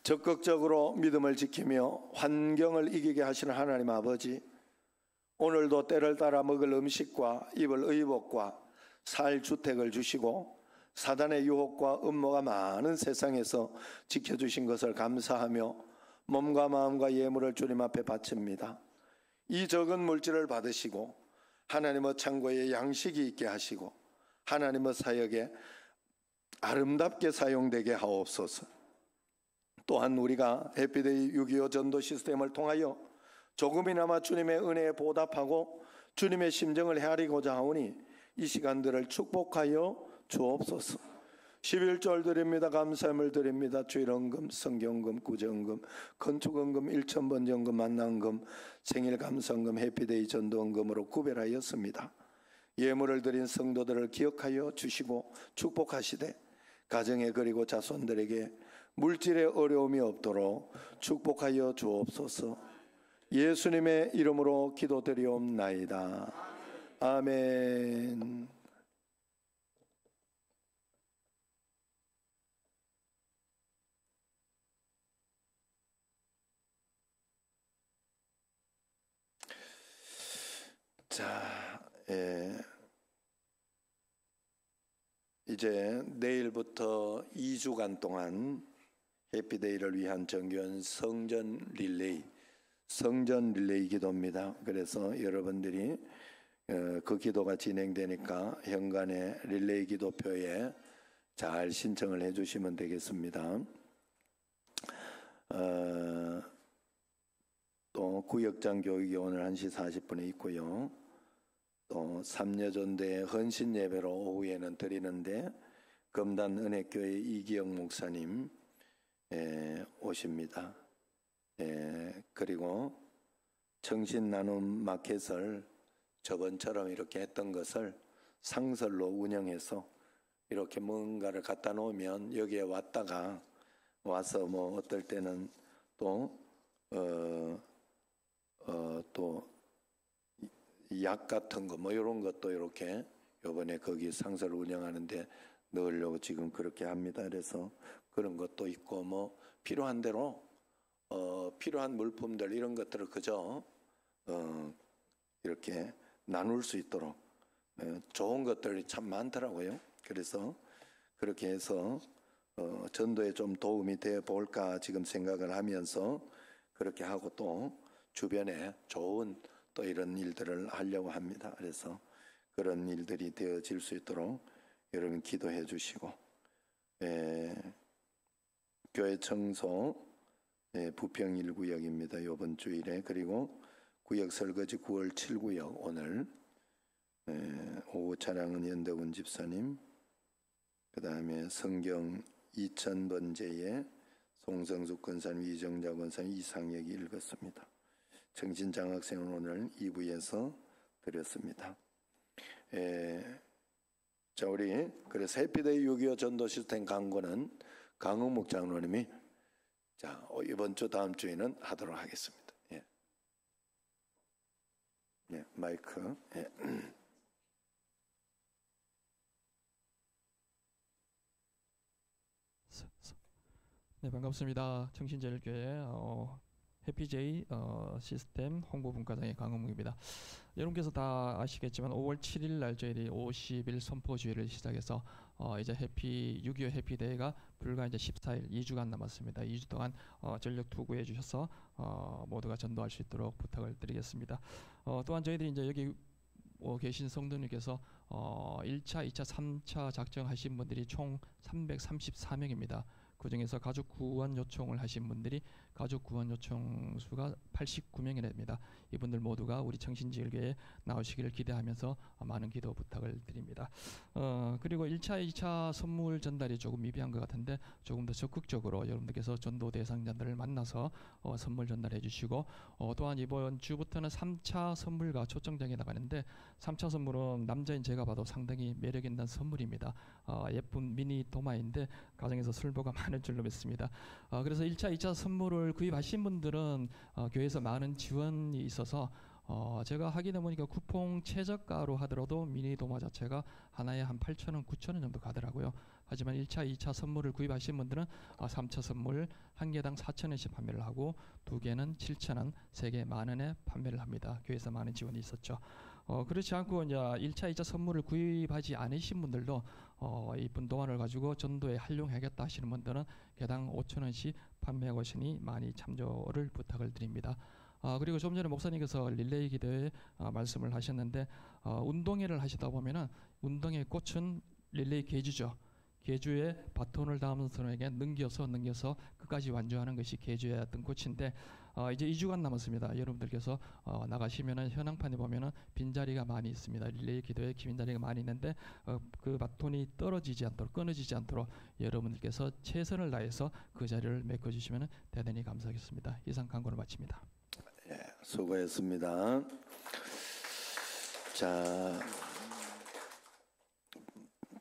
적극적으로 믿음을 지키며 환경을 이기게 하시는 하나님 아버지, 오늘도 때를 따라 먹을 음식과 입을 의복과 살 주택을 주시고 사단의 유혹과 음모가 많은 세상에서 지켜주신 것을 감사하며 몸과 마음과 예물을 주님 앞에 바칩니다. 이 적은 물질을 받으시고 하나님의 창고에 양식이 있게 하시고 하나님의 사역에 아름답게 사용되게 하옵소서. 또한 우리가 해피데이 6.25 전도 시스템을 통하여 조금이나마 주님의 은혜에 보답하고 주님의 심정을 헤아리고자 하오니 이 시간들을 축복하여 주옵소서. 11절 드립니다. 감사함을 드립니다. 주일헌금, 성경금, 구제헌금, 건축헌금, 1000번정금, 만남금, 생일감사헌금, 해피데이 전도헌금으로 구별하였습니다. 예물을 드린 성도들을 기억하여 주시고 축복하시되 가정에 그리고 자손들에게 물질의 어려움이 없도록 축복하여 주옵소서. 예수님의 이름으로 기도드리옵나이다. 아멘. 자, 이제 내일부터 2주간 동안 해피데이를 위한 정규한 성전 릴레이 기도입니다. 그래서 여러분들이 그 기도가 진행되니까 현관의 릴레이 기도표에 잘 신청을 해주시면 되겠습니다. 또 구역장 교육이 오늘 1시 40분에 있고요. 또 삼여전대 헌신 예배로 오후에는 드리는데 금단 은혜교회 이기영 목사님 오십니다. 그리고 청신 나눔 마켓을 저번처럼 이렇게 했던 것을 상설로 운영해서 이렇게 뭔가를 갖다 놓으면 여기에 왔다가 와서 뭐 어떨 때는 또 약 같은 거 뭐 이런 것도 이렇게 이번에 거기 상설 운영하는데 넣으려고 지금 그렇게 합니다. 그래서 그런 것도 있고 뭐 필요한 대로 필요한 물품들 이런 것들을 그저 이렇게 나눌 수 있도록 좋은 것들이 참 많더라고요. 그래서 그렇게 해서 전도에 좀 도움이 돼 볼까 지금 생각을 하면서 그렇게 하고 또 주변에 좋은 또 이런 일들을 하려고 합니다. 그래서 그런 일들이 되어질 수 있도록 여러분 기도해 주시고 교회 청소 부평 1구역입니다. 이번 주일에. 그리고 구역 설거지 9월 7구역 오늘 오후 찬양은 연덕훈 집사님, 그 다음에 성경 2000번째에 송성숙 권사님, 이정자 권사님, 이상혁이 읽었습니다. 정신장학생은 오늘 2부에서 드렸습니다. 자, 우리 그래서 해피데이 6.25 전도 시스템 강구는 강흥목 장로님이 자 이번 주 다음 주에는 하도록 하겠습니다. 마이크. 네, 반갑습니다. 청신제일교회 해피제이 시스템 홍보분과장의 강은묵입니다. 여러분께서 다 아시겠지만 5월 7일 날 저희들이 50일 선포주의를 시작해서 이제 6.25 해피데이가 불과 이제 14일 2주간 남았습니다. 2주 동안 전력 투구해 주셔서 모두가 전도할 수 있도록 부탁을 드리겠습니다. 또한 저희들이 이제 여기 계신 성도님께서 1차, 2차, 3차 작정하신 분들이 총 334명입니다. 그 중에서 가족 구원 요청을 하신 분들이 가족 구원 요청 수가 89명이나 됩니다. 이분들 모두가 우리 청신제일교회에 나오시기를 기대하면서 많은 기도 부탁을 드립니다. 그리고 1차, 2차 선물 전달이 조금 미비한 것 같은데 조금 더 적극적으로 여러분들께서 전도 대상자들을 만나서 선물 전달해 주시고, 또한 이번 주부터는 3차 선물과 초청장이 나가는데 3차 선물은 남자인 제가 봐도 상당히 매력 있는 선물입니다. 예쁜 미니 도마인데 가정에서 설보가 많을 줄로 믿습니다. 그래서 1차, 2차 선물을 구입하신 분들은 교회에서 많은 지원이 있어서 제가 확인해 보니까 쿠폰 최저가로 하더라도 미니 도마 자체가 하나에 한 8,000원, 9,000원 정도 가더라고요. 하지만 1차, 2차 선물을 구입하신 분들은 3차 선물 한 개당 4,000원씩 판매를 하고 2개는 7,000원, 3개 10,000원에 판매를 합니다. 교회에서 많은 지원이 있었죠. 그렇지 않고 이제 1차, 2차 선물을 구입하지 않으신 분들도 이쁜 도마를 가지고 전도에 활용하겠다 하시는 분들은 개당 5,000원씩 판매하고 있으니 많이 참조를 부탁을 드립니다. 그리고 좀 전에 목사님께서 릴레이 기도에 말씀을 하셨는데 운동회를 하시다 보면은 운동의 꽃은 릴레이 계주죠. 계주에 바톤을 다음은 사람에게 넘겨서 끝까지 완주하는 것이 계주의 어떤 꽃인데 이제 2주간 남았습니다. 여러분들께서 나가시면은 현황판에 보면은 빈자리가 많이 있습니다. 릴레이 기도에 빈자리가 많이 있는데 그 바톤이 떨어지지 않도록, 끊어지지 않도록 여러분들께서 최선을 다해서 그 자리를 메꿔주시면 대단히 감사하겠습니다. 이상 강권을 마칩니다. 예, 수고했습니다. 자,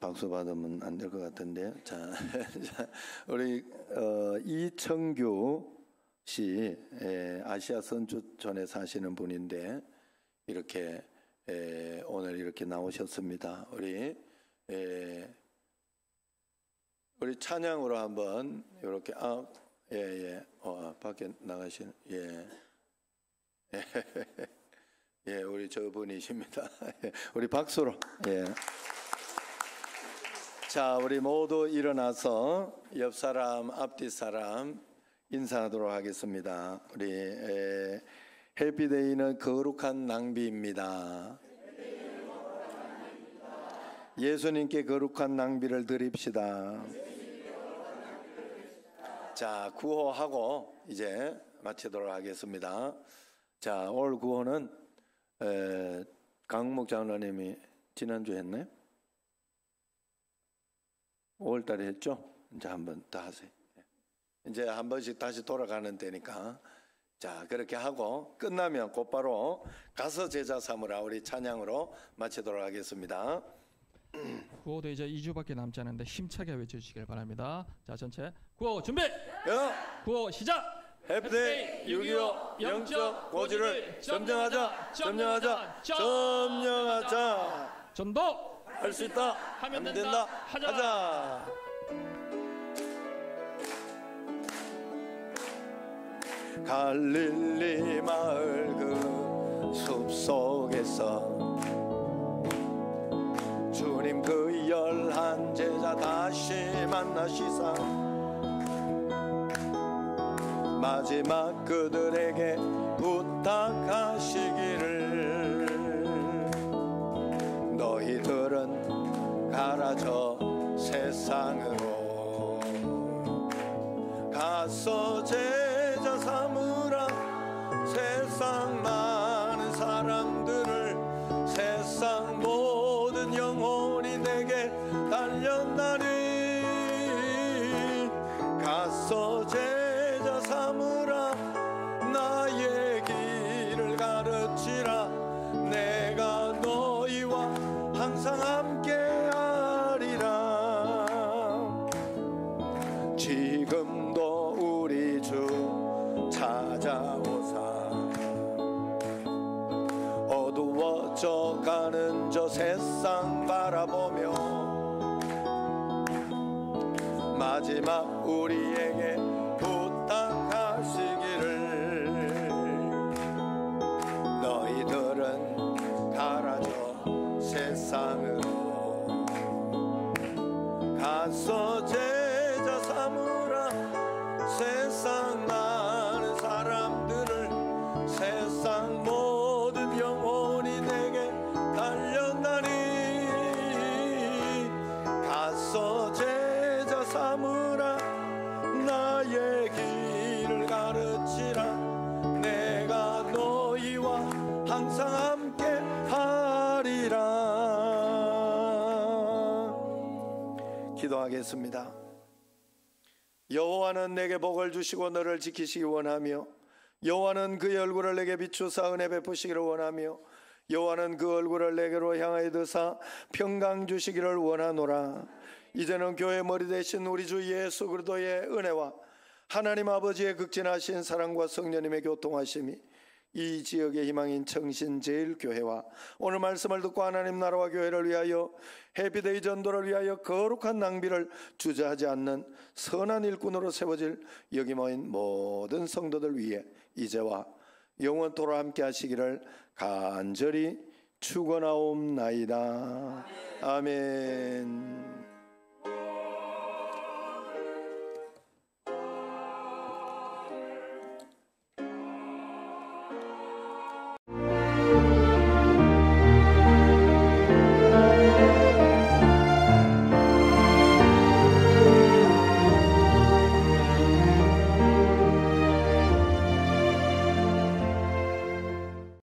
박수 받으면 안 될 것 같은데, 자, 우리 이청규 씨, 아시아 선주촌에 사시는 분인데 이렇게 오늘 이렇게 나오셨습니다. 우리 찬양으로 한번 이렇게 밖에 나가시는 예, 우리 저분이십니다. 우리 박수로. 예. 자, 우리 모두 일어나서 옆 사람, 앞뒤 사람 인사하도록 하겠습니다. 우리 해피데이는 거룩한 낭비입니다. 예수님께 거룩한 낭비를 드립시다. 자, 구호하고 이제 마치도록 하겠습니다. 자, 오늘 구호는 강목 장로님이 지난주에 했나요? 5월달에 했죠? 이제 한번 더 하세요. 이제 한 번씩 다시 돌아가는 때니까. 자, 그렇게 하고 끝나면 곧바로 가서 제자 삼으라 우리 찬양으로 마치도록 하겠습니다. 구호도 이제 2주밖에 남지 않은데 힘차게 외쳐주시길 바랍니다. 자, 전체 구호 준비! 구호 시작! 해피데이 6.25 영적 고지를 점령하자. 전도 할 수 있다. 하면 된다. 하자. 갈릴리 마을 그 숲속에서 주님 그 11 제자 다시 만나시사 마지막 그들에게 부탁하시기를 너희들은 가라 저 세상으로 가서 제자 삼으라 세상 많은 사람들을 세상 모든 영혼이 내게 달렸나니 가서 제자 삼으라 나의 길을 가르치라 내가 너희와 항상 함께하리라. 지금도 우리 주 찾아오사 어두워져 가는 저 세상 바라보며 마지막 우리에게 부탁하시기를 너희들은 가라 저 세상으로 가서 제자 삼으라 세상 많은 사람들을 세상 모든 영혼이 내게 달렸나니 가서 제자 삼으라 나의 길을 가르치라 기도하겠습니다. 여호와는 내게 복을 주시고 너를 지키시기 원하며 여호와는 그의 얼굴을 내게 비추사 은혜 베푸시기를 원하며 여호와는 그 얼굴을 내게로 향하여 드사 평강 주시기를 원하노라. 이제는 교회 머리 대신 우리 주 예수 그리스도의 은혜와 하나님 아버지의 극진하신 사랑과 성령님의 교통하심이 이 지역의 희망인 청신제일교회와 오늘 말씀을 듣고 하나님 나라와 교회를 위하여 해피데이 전도를 위하여 거룩한 낭비를 주저하지 않는 선한 일꾼으로 세워질 여기 모인 모든 성도들 위해 이제와 영원토록 함께 하시기를 간절히 축원하옵나이다. 아멘.